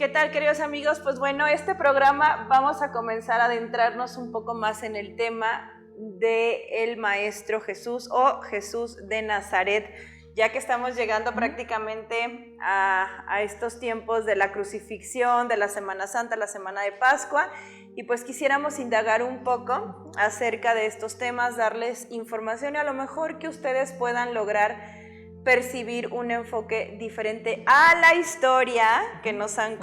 ¿Qué tal, queridos amigos? Pues bueno, este programa vamos a comenzar a adentrarnos un poco más en el tema del Maestro Jesús o Jesús de Nazaret, ya que estamos llegando prácticamente a estos tiempos de la crucifixión, de la Semana Santa, la Semana de Pascua, y pues quisiéramos indagar un poco acerca de estos temas, darles información y a lo mejor que ustedes puedan lograr percibir un enfoque diferente a la historia que nos han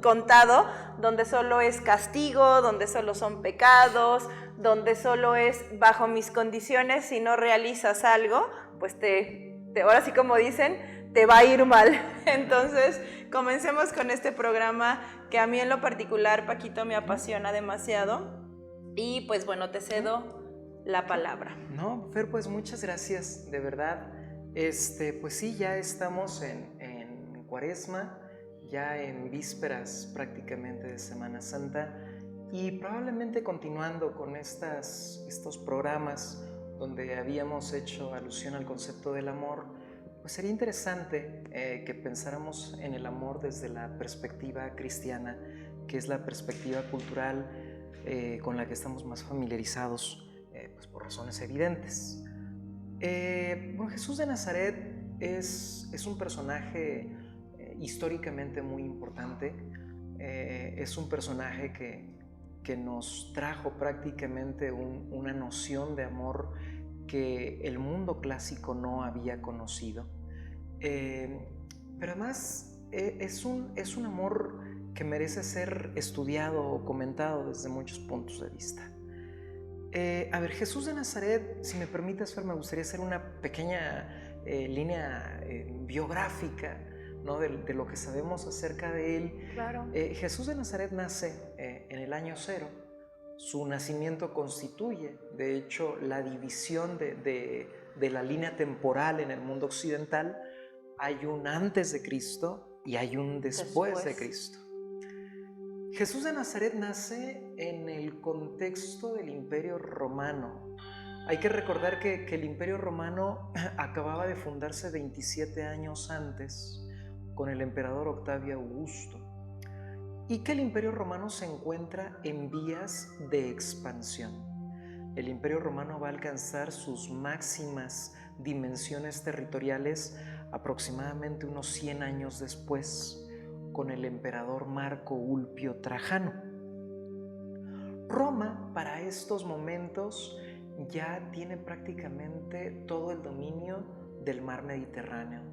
contado, donde solo es castigo, donde solo son pecados, donde solo es bajo mis condiciones, si no realizas algo, pues ahora sí como dicen, te va a ir mal. Entonces, comencemos con este programa que a mí en lo particular, Paquito, me apasiona demasiado. Y pues bueno, te cedo la palabra. No, Fer, pues muchas gracias, de verdad. Pues sí, ya estamos en Cuaresma, ya en vísperas prácticamente de Semana Santa y probablemente continuando con estos programas donde habíamos hecho alusión al concepto del amor, pues sería interesante que pensáramos en el amor desde la perspectiva cristiana, que es la perspectiva cultural con la que estamos más familiarizados, pues por razones evidentes. Bueno, Jesús de Nazaret es un personaje históricamente muy importante. Es un personaje que nos trajo prácticamente una noción de amor que el mundo clásico no había conocido. Pero además es un amor que merece ser estudiado o comentado desde muchos puntos de vista. A ver, Jesús de Nazaret, si me permites, Fer, me gustaría hacer una pequeña línea biográfica, ¿no? de lo que sabemos acerca de él. Claro. Jesús de Nazaret nace en el año 0. Su nacimiento constituye, de hecho, la división de la línea temporal en el mundo occidental. Hay un antes de Cristo y hay un después de Cristo. Jesús de Nazaret nace en el contexto del Imperio Romano. Hay que recordar que el Imperio Romano acababa de fundarse 27 años antes con el emperador Octavio Augusto y que el Imperio Romano se encuentra en vías de expansión. El Imperio Romano va a alcanzar sus máximas dimensiones territoriales aproximadamente unos 100 años después, con el emperador Marco Ulpio Trajano. Roma, para estos momentos, ya tiene prácticamente todo el dominio del mar Mediterráneo.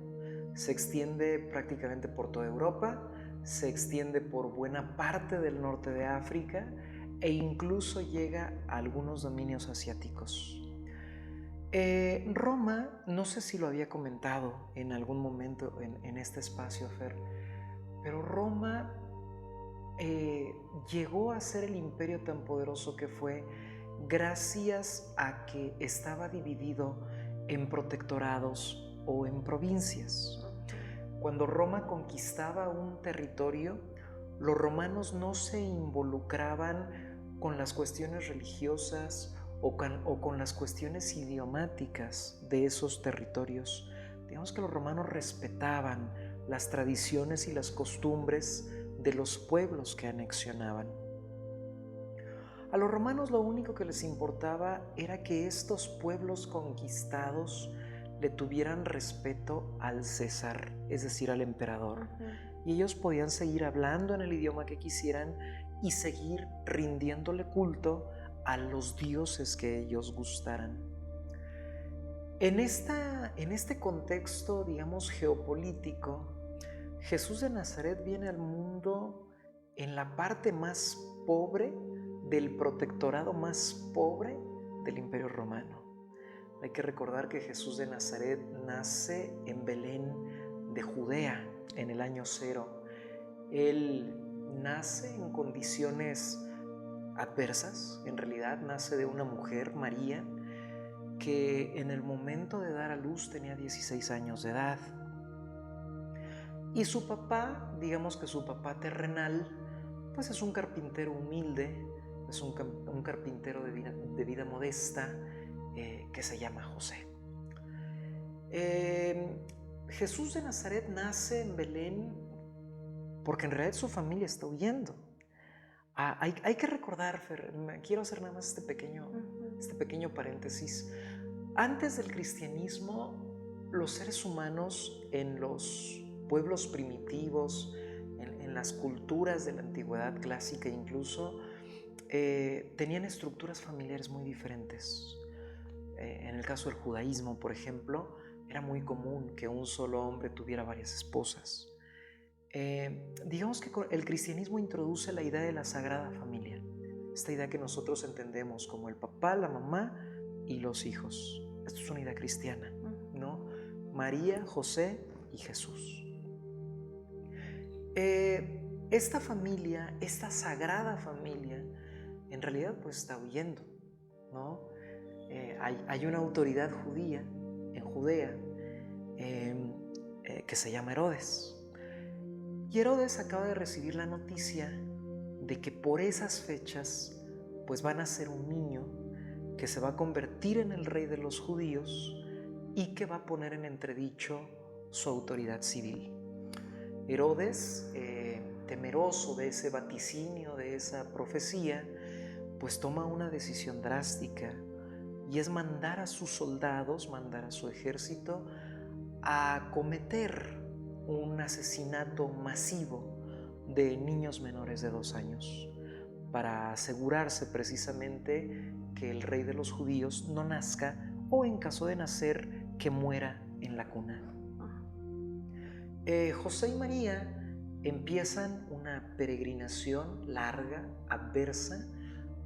Se extiende prácticamente por toda Europa, se extiende por buena parte del norte de África e incluso llega a algunos dominios asiáticos. Roma, no sé si lo había comentado en algún momento en este espacio, Fer, pero Roma llegó a ser el imperio tan poderoso que fue gracias a que estaba dividido en protectorados o en provincias. Cuando Roma conquistaba un territorio, los romanos no se involucraban con las cuestiones religiosas o con las cuestiones idiomáticas de esos territorios. Digamos que los romanos respetaban las tradiciones y las costumbres de los pueblos que anexionaban. A los romanos lo único que les importaba era que estos pueblos conquistados le tuvieran respeto al César, es decir, al emperador. Y ellos podían seguir hablando en el idioma que quisieran y seguir rindiéndole culto a los dioses que ellos gustaran. En este contexto, digamos, geopolítico, Jesús de Nazaret viene al mundo en la parte más pobre del protectorado más pobre del Imperio Romano. Hay que recordar que Jesús de Nazaret nace en Belén de Judea en el año 0. Él nace en condiciones adversas, en realidad nace de una mujer, María, que en el momento de dar a luz tenía 16 años de edad. Y su papá, digamos que su papá terrenal, pues es un carpintero humilde, es un carpintero de vida modesta que se llama José. Jesús de Nazaret nace en Belén porque en realidad su familia está huyendo. Hay que recordar, Fer, quiero hacer nada más este pequeño paréntesis. Antes del cristianismo, los seres humanos en los pueblos primitivos, en las culturas de la antigüedad clásica incluso, tenían estructuras familiares muy diferentes. En el caso del judaísmo, por ejemplo, era muy común que un solo hombre tuviera varias esposas. Digamos que el cristianismo introduce la idea de la sagrada familia, esta idea que nosotros entendemos como el papá, la mamá y los hijos. Esto es una idea cristiana, ¿no? María, José y Jesús. Esta familia, esta sagrada familia, en realidad pues está huyendo, ¿no? Hay una autoridad judía en Judea que se llama Herodes. Y Herodes acaba de recibir la noticia de que por esas fechas pues van a nacer un niño que se va a convertir en el rey de los judíos y que va a poner en entredicho su autoridad civil. Herodes, temeroso de ese vaticinio, de esa profecía, pues toma una decisión drástica, y es mandar a sus soldados, mandar a su ejército a cometer un asesinato masivo de niños menores de 2 años para asegurarse precisamente que el rey de los judíos no nazca, o en caso de nacer, que muera en la cuna. José y María empiezan una peregrinación larga, adversa,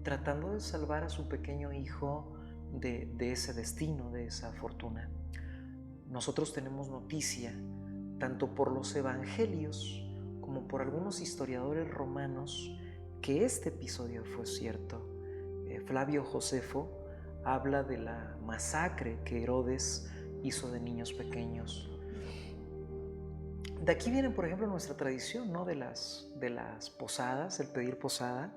tratando de salvar a su pequeño hijo de ese destino, de esa fortuna. Nosotros tenemos noticia, tanto por los evangelios como por algunos historiadores romanos, que este episodio fue cierto. Flavio Josefo habla de la masacre que Herodes hizo de niños pequeños. De aquí viene, por ejemplo, nuestra tradición, ¿no? de las posadas, el pedir posada.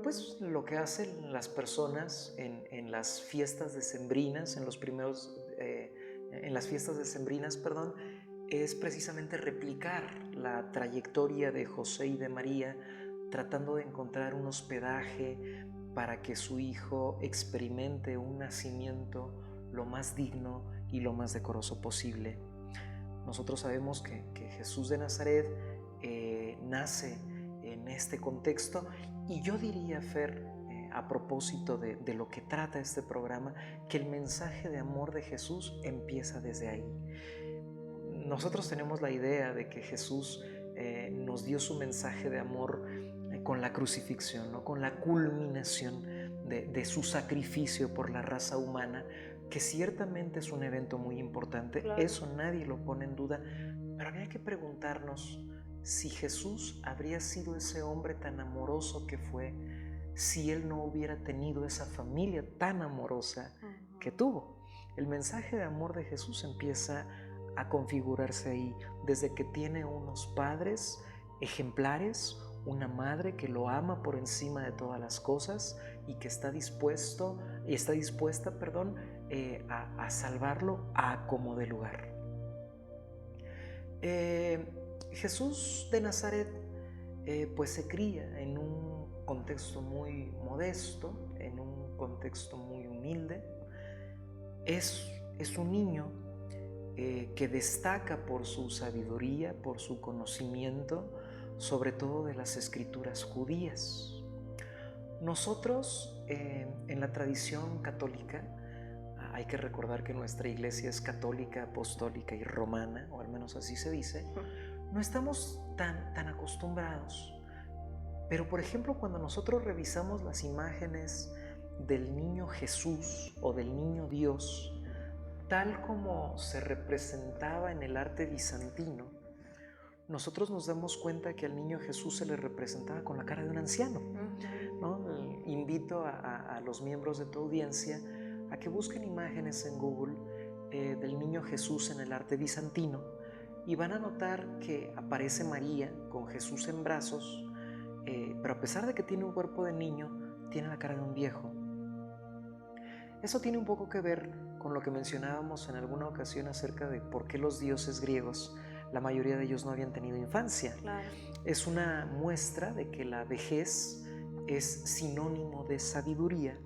Pues lo que hacen las personas en las fiestas decembrinas, en las fiestas decembrinas, es precisamente replicar la trayectoria de José y de María, tratando de encontrar un hospedaje para que su hijo experimente un nacimiento lo más digno y lo más decoroso posible. Nosotros sabemos que Jesús de Nazaret nace en este contexto, y yo diría, Fer, a propósito de lo que trata este programa, que el mensaje de amor de Jesús empieza desde ahí. Nosotros tenemos la idea de que Jesús nos dio su mensaje de amor con la crucifixión, ¿no? Con la culminación de su sacrificio por la raza humana, que ciertamente es un evento muy importante. Claro. Eso nadie lo pone en duda, pero habría que preguntarnos si Jesús habría sido ese hombre tan amoroso que fue si él no hubiera tenido esa familia tan amorosa que tuvo. El mensaje de amor de Jesús empieza a configurarse ahí, desde que tiene unos padres ejemplares, una madre que lo ama por encima de todas las cosas y que está dispuesta a salvarlo a como de lugar. Jesús de Nazaret pues se cría en un contexto muy modesto, en un contexto muy humilde. Es un niño que destaca por su sabiduría, por su conocimiento, sobre todo de las escrituras judías. Nosotros, en la tradición católica, hay que recordar que nuestra iglesia es católica, apostólica y romana, o al menos así se dice, no estamos tan acostumbrados. Pero, por ejemplo, cuando nosotros revisamos las imágenes del niño Jesús o del niño Dios, tal como se representaba en el arte bizantino, nosotros nos damos cuenta que al niño Jesús se le representaba con la cara de un anciano, ¿no? Invito a los miembros de tu audiencia a que busquen imágenes en Google del niño Jesús en el arte bizantino, y van a notar que aparece María con Jesús en brazos, pero a pesar de que tiene un cuerpo de niño, tiene la cara de un viejo. Eso tiene un poco que ver con lo que mencionábamos en alguna ocasión acerca de por qué los dioses griegos la mayoría de ellos no habían tenido infancia. Claro. Es una muestra de que la vejez es sinónimo de sabiduría.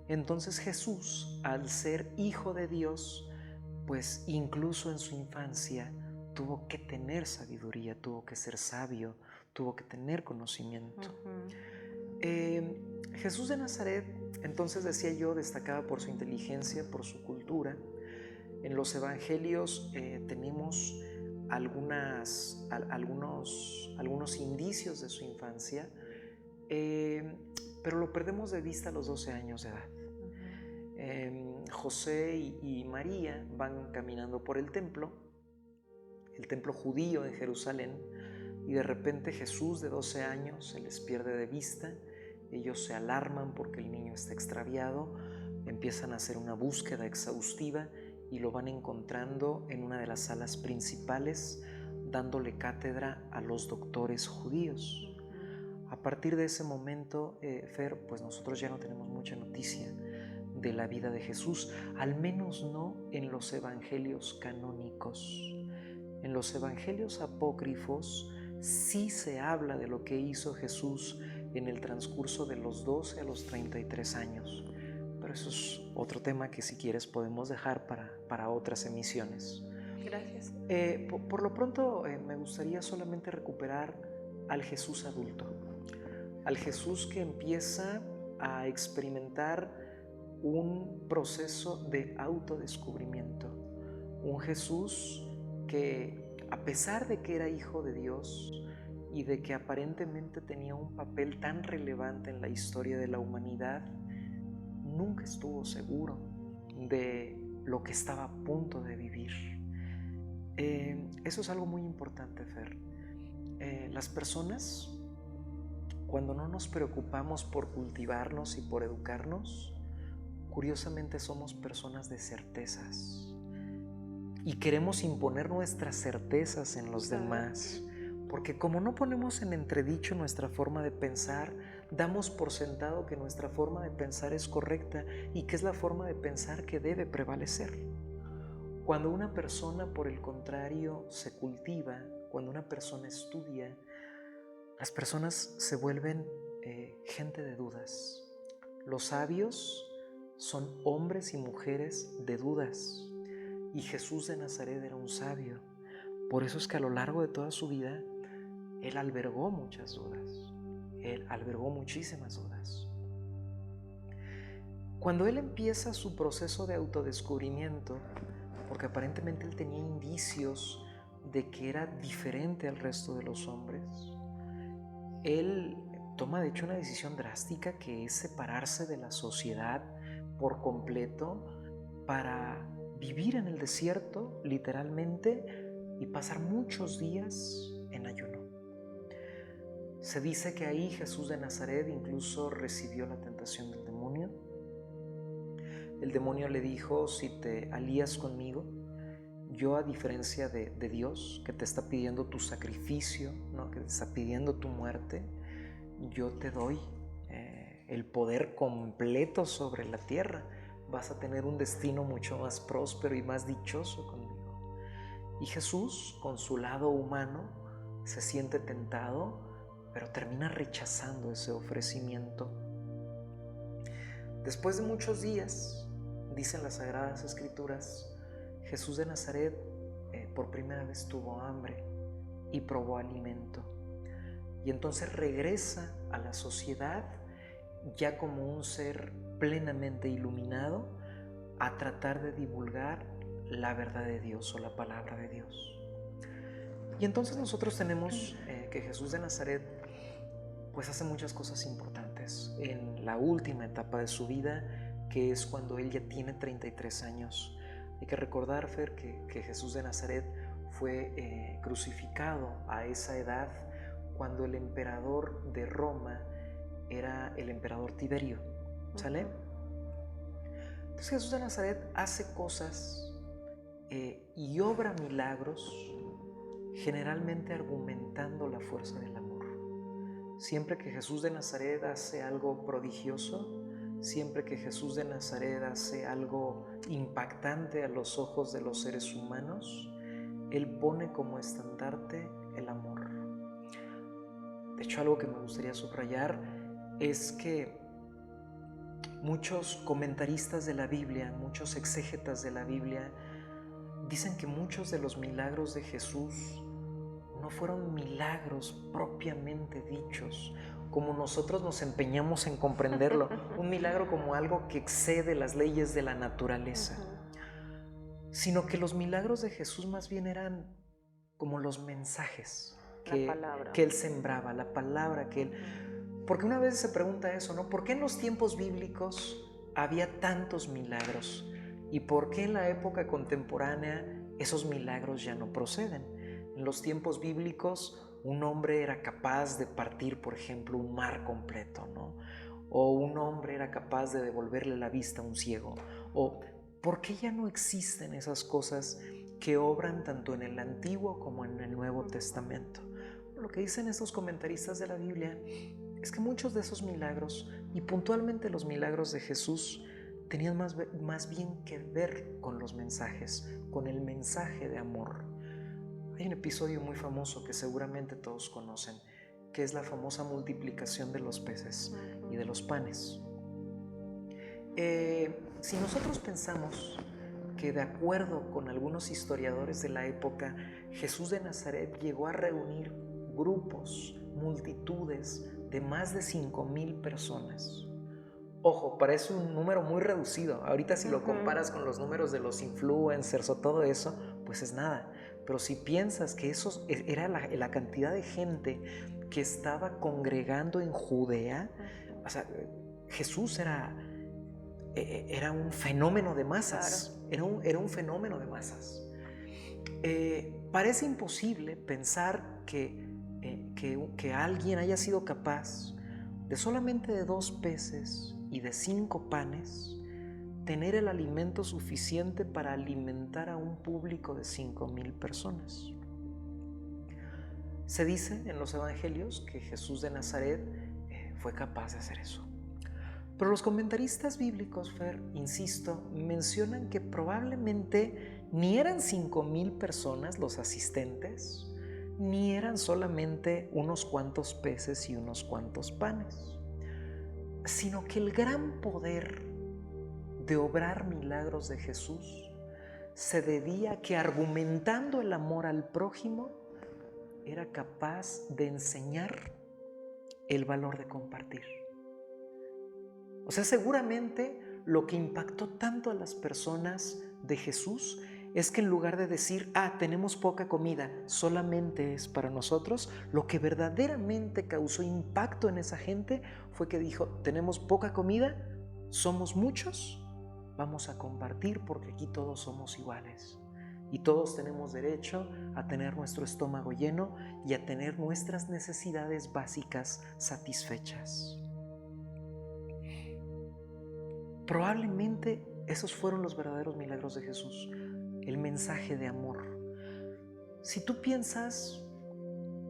Entonces Jesús, al ser hijo de Dios, pues incluso en su infancia tuvo que tener sabiduría, tuvo que ser sabio, tuvo que tener conocimiento. Jesús de Nazaret, entonces decía yo, destacaba por su inteligencia, por su cultura. En los evangelios tenemos algunos indicios de su infancia, pero lo perdemos de vista a los 12 años de edad. José y María van caminando por el templo judío en Jerusalén, y de repente Jesús de 12 años se les pierde de vista. Ellos se alarman porque el niño está extraviado, empiezan a hacer una búsqueda exhaustiva y lo van encontrando en una de las salas principales, dándole cátedra a los doctores judíos. A partir de ese momento, Fer, pues nosotros ya no tenemos mucha noticia de la vida de Jesús, al menos no en los evangelios canónicos. En los evangelios apócrifos sí se habla de lo que hizo Jesús en el transcurso de los 12 a los 33 años. Pero eso es otro tema que, si quieres, podemos dejar para otras emisiones. Gracias. Por lo pronto me gustaría solamente recuperar al Jesús adulto, al Jesús que empieza a experimentar un proceso de autodescubrimiento, un Jesús que, a pesar de que era hijo de Dios y de que aparentemente tenía un papel tan relevante en la historia de la humanidad, nunca estuvo seguro de lo que estaba a punto de vivir. Eso es algo muy importante, Fer. Las personas, cuando no nos preocupamos por cultivarnos y por educarnos, curiosamente somos personas de certezas y queremos imponer nuestras certezas en los demás, porque como no ponemos en entredicho nuestra forma de pensar, damos por sentado que nuestra forma de pensar es correcta y que es la forma de pensar que debe prevalecer. Cuando una persona, por el contrario, se cultiva, cuando una persona estudia, las personas se vuelven gente de dudas. Los sabios son hombres y mujeres de dudas, y Jesús de Nazaret era un sabio. Por eso es que a lo largo de toda su vida él albergó muchas dudas, él albergó muchísimas dudas. Cuando él empieza su proceso de autodescubrimiento, porque aparentemente él tenía indicios de que era diferente al resto de los hombres, él toma de hecho una decisión drástica, que es separarse de la sociedad por completo para vivir en el desierto, literalmente, y pasar muchos días en ayuno. Se dice que ahí Jesús de Nazaret incluso recibió la tentación del demonio. El demonio le dijo: si te alías conmigo, yo, a diferencia de Dios, que te está pidiendo tu sacrificio, ¿no?, que te está pidiendo tu muerte, yo te doy el poder completo sobre la tierra. Vas a tener un destino mucho más próspero y más dichoso conmigo. Y Jesús, con su lado humano, se siente tentado, pero termina rechazando ese ofrecimiento. Después de muchos días, dicen las Sagradas Escrituras, Jesús de Nazaret por primera vez tuvo hambre y probó alimento. Y entonces regresa a la sociedad ya como un ser plenamente iluminado, a tratar de divulgar la verdad de Dios o la palabra de Dios. Y entonces nosotros tenemos que Jesús de Nazaret pues hace muchas cosas importantes en la última etapa de su vida, que es cuando él ya tiene 33 años. Hay que recordar, Fer, que Jesús de Nazaret fue crucificado a esa edad, cuando el emperador de Roma era el emperador Tiberio, ¿sale? Entonces Jesús de Nazaret hace cosas y obra milagros, generalmente argumentando la fuerza del amor. Siempre que Jesús de Nazaret hace algo prodigioso, siempre que Jesús de Nazaret hace algo impactante a los ojos de los seres humanos, Él pone como estandarte el amor. De hecho, algo que me gustaría subrayar es que muchos comentaristas de la Biblia, muchos exégetas de la Biblia, dicen que muchos de los milagros de Jesús no fueron milagros propiamente dichos, como nosotros nos empeñamos en comprenderlo, un milagro como algo que excede las leyes de la naturaleza, sino que los milagros de Jesús más bien eran como los mensajes que Él sembraba, la palabra que Él... Porque una vez se pregunta eso, ¿no? ¿Por qué en los tiempos bíblicos había tantos milagros? ¿Y por qué en la época contemporánea esos milagros ya no proceden? En los tiempos bíblicos un hombre era capaz de partir, por ejemplo, un mar completo, ¿no? O un hombre era capaz de devolverle la vista a un ciego. O ¿por qué ya no existen esas cosas que obran tanto en el Antiguo como en el Nuevo Testamento? Lo que dicen estos comentaristas de la Biblia es que muchos de esos milagros, y puntualmente los milagros de Jesús, tenían más bien que ver con los mensajes, con el mensaje de amor. Hay un episodio muy famoso que seguramente todos conocen, que es la famosa multiplicación de los peces y de los panes. Si nosotros pensamos que, de acuerdo con algunos historiadores de la época, Jesús de Nazaret llegó a reunir grupos, multitudes de más de 5,000 personas. Ojo, parece un número muy reducido. Ahorita si lo comparas con los números de los influencers o todo eso, pues es nada. Pero si piensas que eso era la cantidad de gente que estaba congregando en Judea, o sea, Jesús era un fenómeno de masas. Claro. Era un fenómeno de masas. Parece imposible pensar que alguien haya sido capaz de solamente de 2 peces y de 5 panes tener el alimento suficiente para alimentar a un público de 5,000 personas. Se dice en los evangelios que Jesús de Nazaret fue capaz de hacer eso. Pero los comentaristas bíblicos, Fer, insisto, mencionan que probablemente ni eran 5,000 personas los asistentes, ni eran solamente unos cuantos peces y unos cuantos panes, sino que el gran poder de obrar milagros de Jesús se debía a que, argumentando el amor al prójimo, era capaz de enseñar el valor de compartir. O sea, seguramente lo que impactó tanto a las personas de Jesús es que, en lugar de decir, tenemos poca comida, solamente es para nosotros, lo que verdaderamente causó impacto en esa gente fue que dijo, tenemos poca comida, somos muchos, vamos a compartir porque aquí todos somos iguales. Y todos tenemos derecho a tener nuestro estómago lleno y a tener nuestras necesidades básicas satisfechas. Probablemente esos fueron los verdaderos milagros de Jesús, el mensaje de amor. Si tú piensas,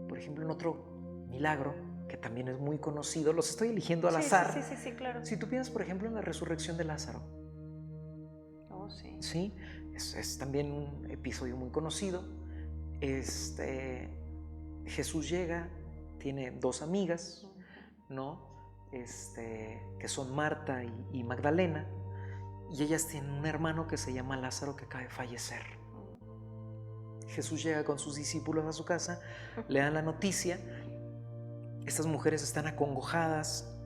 por ejemplo, en otro milagro que también es muy conocido, los estoy eligiendo al azar. Sí, claro. Si tú piensas, por ejemplo, en la resurrección de Lázaro. Oh, sí. Sí, es también un episodio muy conocido. Jesús llega, tiene 2 amigas, ¿no? Que son Marta y Magdalena, y ellas tienen un hermano que se llama Lázaro, que acaba de fallecer. Jesús llega con sus discípulos a su casa, le dan la noticia. Estas mujeres están acongojadas,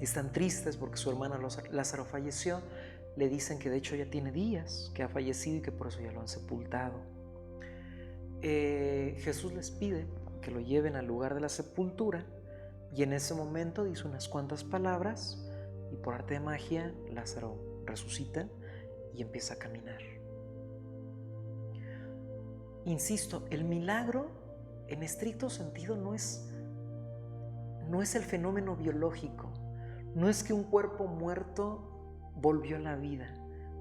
están tristes porque su hermano Lázaro falleció. Le dicen que de hecho ya tiene días que ha fallecido y que por eso ya lo han sepultado. Jesús les pide que lo lleven al lugar de la sepultura, y en ese momento dice unas cuantas palabras y, por arte de magia, Lázaro resucita y empieza a caminar. Insisto, el milagro en estricto sentido no es el fenómeno biológico, no es que un cuerpo muerto volvió a la vida.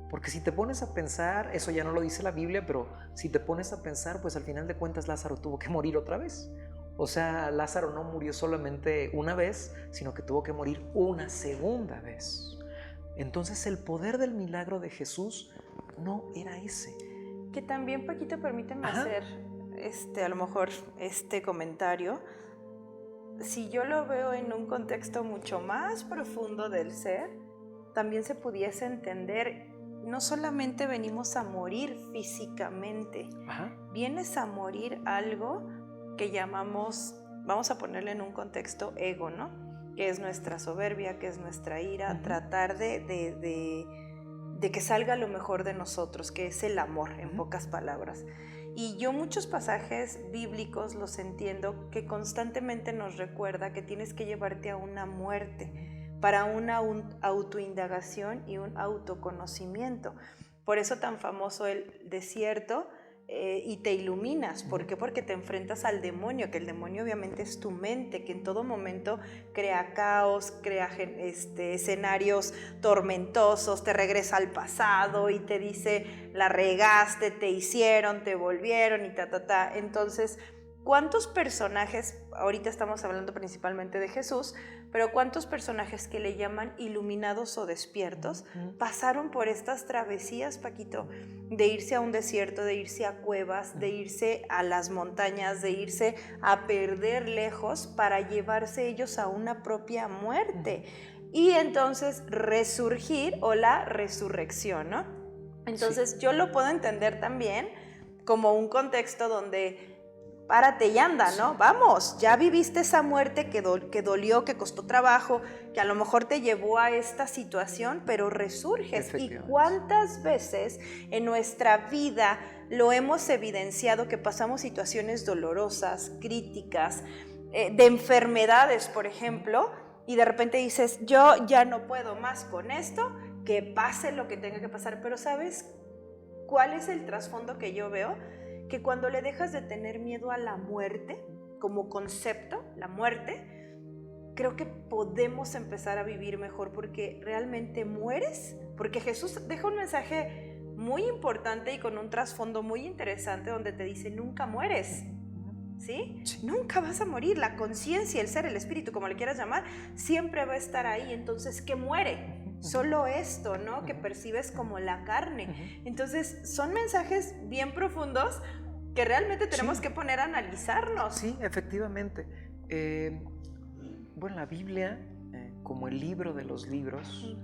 Porque si te pones a pensar, eso ya no lo dice la Biblia, pero si te pones a pensar, pues al final de cuentas Lázaro tuvo que morir otra vez. O sea, Lázaro no murió solamente una vez, sino que tuvo que morir una segunda vez. Entonces el poder del milagro de Jesús no era ese. Que también, Paquito, permíteme Ajá. hacer a lo mejor este comentario. Si yo lo veo en un contexto mucho más profundo del ser, también se pudiese entender, no solamente venimos a morir físicamente, Ajá. vienes a morir algo que llamamos, vamos a ponerle en un contexto ego, ¿no? Que es nuestra soberbia, que es nuestra ira, tratar de que salga lo mejor de nosotros, que es el amor, en pocas palabras. Y yo muchos pasajes bíblicos los entiendo que constantemente nos recuerda que tienes que llevarte a una muerte para una autoindagación y un autoconocimiento. Por eso tan famoso el desierto y te iluminas. ¿Por qué? Porque te enfrentas al demonio, que el demonio obviamente es tu mente, que en todo momento crea caos, crea escenarios tormentosos, te regresa al pasado y te dice, la regaste, te hicieron, te volvieron y ta. Entonces, ¿cuántos personajes, ahorita estamos hablando principalmente de Jesús, pero cuántos personajes que le llaman iluminados o despiertos pasaron por estas travesías, Paquito, de irse a un desierto, de irse a cuevas, de irse a las montañas, de irse a perder lejos para llevarse ellos a una propia muerte y entonces resurgir o la resurrección, ¿no? Entonces yo lo puedo entender también como un contexto donde párate y anda, ¿no? Vamos, ya viviste esa muerte que dolió, que costó trabajo, que a lo mejor te llevó a esta situación, pero resurges. ¿Y cuántas veces en nuestra vida lo hemos evidenciado que pasamos situaciones dolorosas, críticas, de enfermedades, por ejemplo, y de repente dices, yo ya no puedo más con esto, que pase lo que tenga que pasar, pero ¿sabes cuál es el trasfondo que yo veo? Que cuando le dejas de tener miedo a la muerte como concepto, la muerte, creo que podemos empezar a vivir mejor porque realmente mueres, porque Jesús deja un mensaje muy importante y con un trasfondo muy interesante donde te dice, nunca mueres, ¿sí? Nunca vas a morir, la conciencia, el ser, el espíritu, como le quieras llamar, siempre va a estar ahí, entonces, ¿qué muere? Solo esto, ¿no? Que percibes como la carne. Entonces, son mensajes bien profundos que realmente tenemos que poner a analizarnos. Sí, efectivamente. Bueno, la Biblia, como el libro de los libros,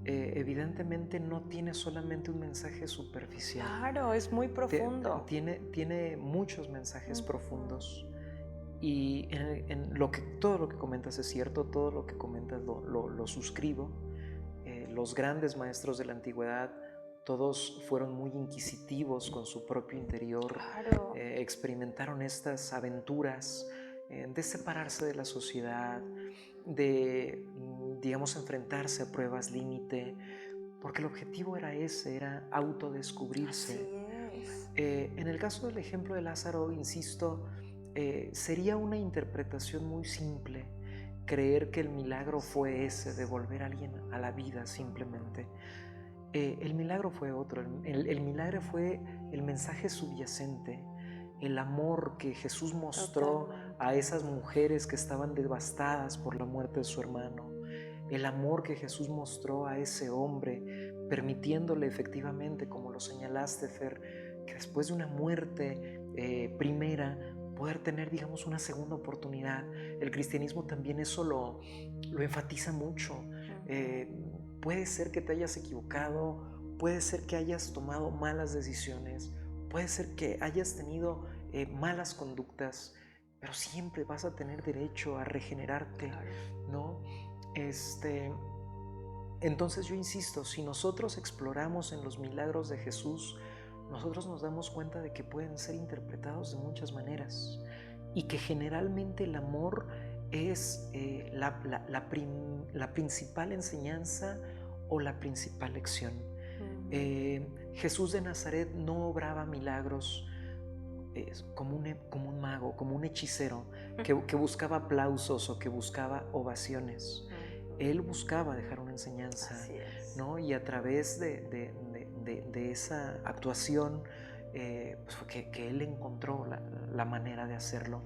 evidentemente no tiene solamente un mensaje superficial. Claro, es muy profundo. Tiene muchos mensajes profundos. Y todo lo que comentas es cierto, todo lo que comentas lo suscribo. Los grandes maestros de la antigüedad, todos fueron muy inquisitivos con su propio interior, claro. Experimentaron estas aventuras de separarse de la sociedad, de, digamos, enfrentarse a pruebas límite, porque el objetivo era ese, era autodescubrirse. Así es. En el caso del ejemplo de Lázaro, insisto, sería una interpretación muy simple creer que el milagro fue ese, de volver a alguien a la vida simplemente. El milagro fue otro, el milagro fue el mensaje subyacente, el amor que Jesús mostró a esas mujeres que estaban devastadas por la muerte de su hermano, el amor que Jesús mostró a ese hombre, permitiéndole efectivamente, como lo señalaste, Fer, que después de una muerte primera, poder tener, digamos, una segunda oportunidad. El cristianismo también eso lo enfatiza mucho. Puede ser que te hayas equivocado, puede ser que hayas tomado malas decisiones, puede ser que hayas tenido malas conductas, pero siempre vas a tener derecho a regenerarte, ¿no? Entonces yo insisto, si nosotros exploramos en los milagros de Jesús, nosotros nos damos cuenta de que pueden ser interpretados de muchas maneras y que generalmente el amor es la principal enseñanza o la principal lección. Jesús de Nazaret no obraba milagros como un mago, como un hechicero que buscaba aplausos o que buscaba ovaciones. Él buscaba dejar una enseñanza, ¿no? Y a través de esa actuación pues fue que él encontró la manera de hacerlo.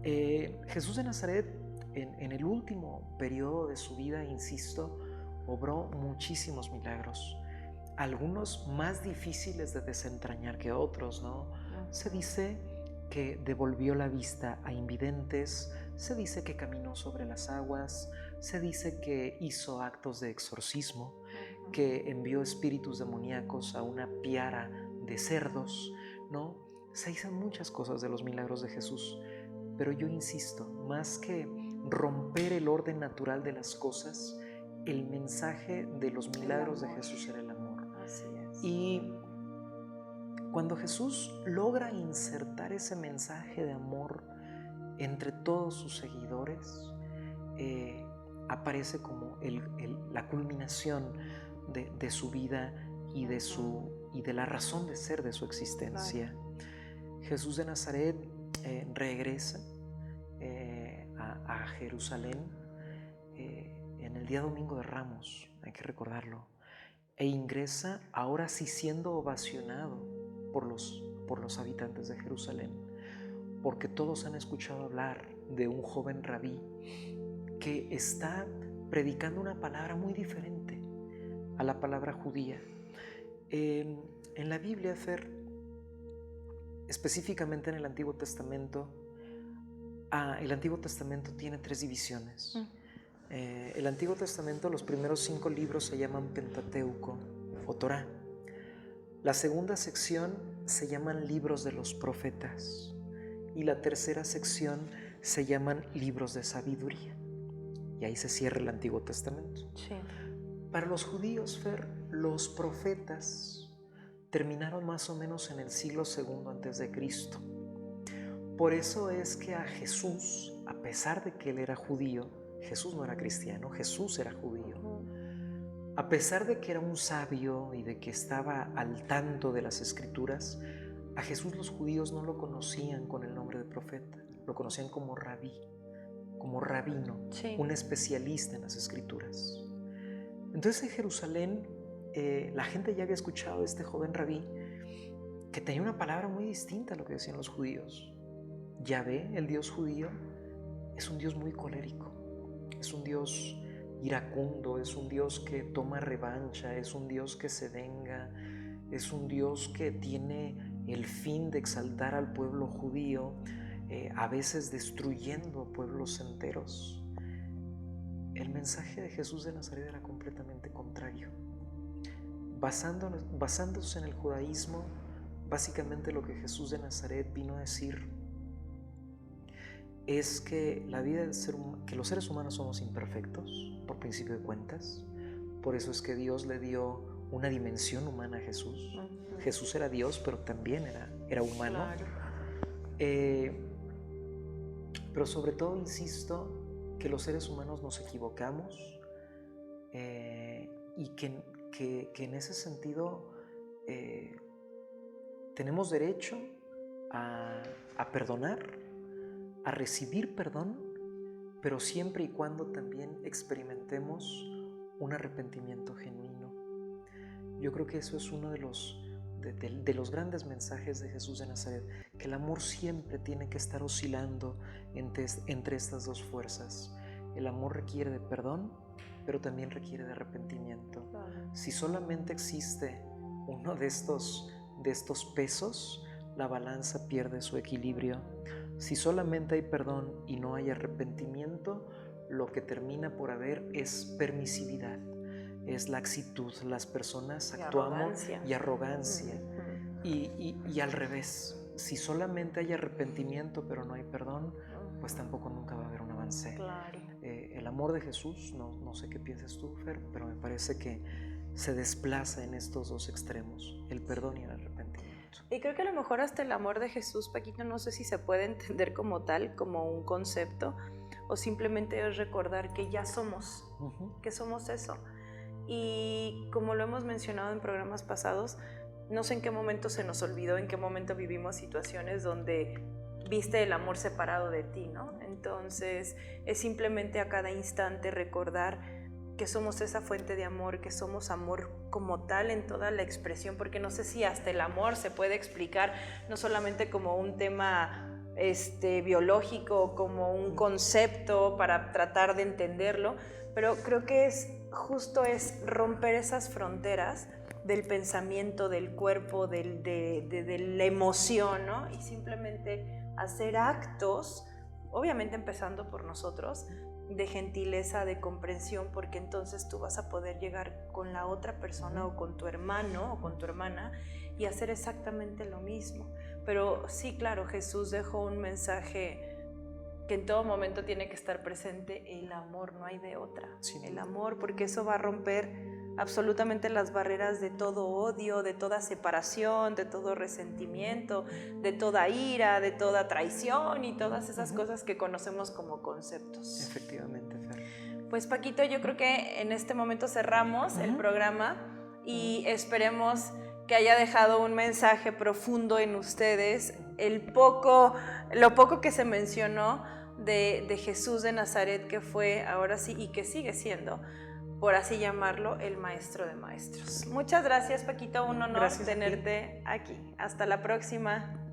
Jesús de Nazaret en el último periodo de su vida, insisto, obró muchísimos milagros. algunos más difíciles de desentrañar que otros, ¿no? Se dice que devolvió la vista a invidentes, se dice que caminó sobre las aguas, se dice que hizo actos de exorcismo, que envió espíritus demoníacos a una piara de cerdos, ¿no? Se dicen muchas cosas de los milagros de Jesús, pero yo insisto, más que romper el orden natural de las cosas, el mensaje de los milagros de Jesús era el amor. Así es. Y cuando Jesús logra insertar ese mensaje de amor entre todos sus seguidores, aparece como la culminación de su vida y de la razón de ser de su existencia. Jesús de Nazaret regresa a Jerusalén en el día Domingo de Ramos, hay que recordarlo, e ingresa ahora sí siendo ovacionado por los habitantes de Jerusalén, porque todos han escuchado hablar de un joven rabí que está predicando una palabra muy diferente a la palabra judía. En la Biblia, Fer, específicamente en el Antiguo Testamento, el Antiguo Testamento tiene 3 divisiones. El Antiguo Testamento, los primeros 5 libros se llaman Pentateuco o Torá. La segunda sección se llaman libros de los profetas y la tercera sección se llaman libros de sabiduría. Y ahí se cierra el Antiguo Testamento. Sí. Para los judíos, Fer, los profetas terminaron más o menos en el siglo II antes de Cristo. Por eso es que a Jesús, a pesar de que él era judío, Jesús no era cristiano, Jesús era judío. A pesar de que era un sabio y de que estaba al tanto de las escrituras, a Jesús los judíos no lo conocían con el nombre de profeta, lo conocían como rabí, como rabino, Sí. un especialista en las escrituras. Entonces en Jerusalén la gente ya había escuchado a este joven rabí que tenía una palabra muy distinta a lo que decían los judíos. Yahvé, el Dios judío, es un Dios muy colérico, es un Dios iracundo, es un Dios que toma revancha, es un Dios que se venga, es un Dios que tiene el fin de exaltar al pueblo judío, a veces destruyendo pueblos enteros. El mensaje de Jesús de Nazaret era completamente contrario. Basándose en el judaísmo, básicamente lo que Jesús de Nazaret vino a decir es que que los seres humanos somos imperfectos, por principio de cuentas. Por eso es que Dios le dio una dimensión humana a Jesús. Jesús era Dios, pero también era humano. Claro. Pero sobre todo, insisto, que los seres humanos nos equivocamos y que en ese sentido tenemos derecho a perdonar, a recibir perdón, pero siempre y cuando también experimentemos un arrepentimiento genuino. Yo creo que eso es uno de los grandes mensajes de Jesús de Nazaret, que el amor siempre tiene que estar oscilando entre estas dos fuerzas. El amor requiere de perdón, pero también requiere de arrepentimiento. Si solamente existe uno de estos pesos, la balanza pierde su equilibrio. Si solamente hay perdón y no hay arrepentimiento, lo que termina por haber es permisividad, es laxitud. Las personas actuamos y arrogancia. Y al revés, si solamente hay arrepentimiento pero no hay perdón, pues tampoco nunca va a haber un avance. Claro. El amor de Jesús, no sé qué piensas tú, Fer, pero me parece que se desplaza en estos dos extremos, el perdón y el arrepentimiento. Y creo que a lo mejor hasta el amor de Jesús, Paquito, no sé si se puede entender como tal, como un concepto, o simplemente es recordar que ya somos, que somos eso. Y como lo hemos mencionado en programas pasados, no sé en qué momento se nos olvidó, en qué momento vivimos situaciones donde viste el amor separado de ti, ¿no? Entonces es simplemente a cada instante recordar que somos esa fuente de amor, que somos amor como tal en toda la expresión, porque no sé si hasta el amor se puede explicar no solamente como un tema biológico, como un concepto para tratar de entenderlo, pero creo que es romper esas fronteras del pensamiento, del cuerpo, de la emoción, ¿no? Y simplemente hacer actos, obviamente empezando por nosotros, de gentileza, de comprensión, porque entonces tú vas a poder llegar con la otra persona o con tu hermano o con tu hermana y hacer exactamente lo mismo. Pero sí, claro, Jesús dejó un mensaje que en todo momento tiene que estar presente: el amor, no hay de otra. Sí. El amor, porque eso va a romper absolutamente las barreras de todo odio, de toda separación, de todo resentimiento, de toda ira, de toda traición y todas esas cosas que conocemos como conceptos. Efectivamente, Fer. Pues Paquito, yo creo que en este momento cerramos el programa y esperemos que haya dejado un mensaje profundo en ustedes. Lo poco que se mencionó de Jesús de Nazaret, que fue ahora sí y que sigue siendo, por así llamarlo, el maestro de maestros. Muchas gracias, Paquito, un honor tenerte aquí. Hasta la próxima.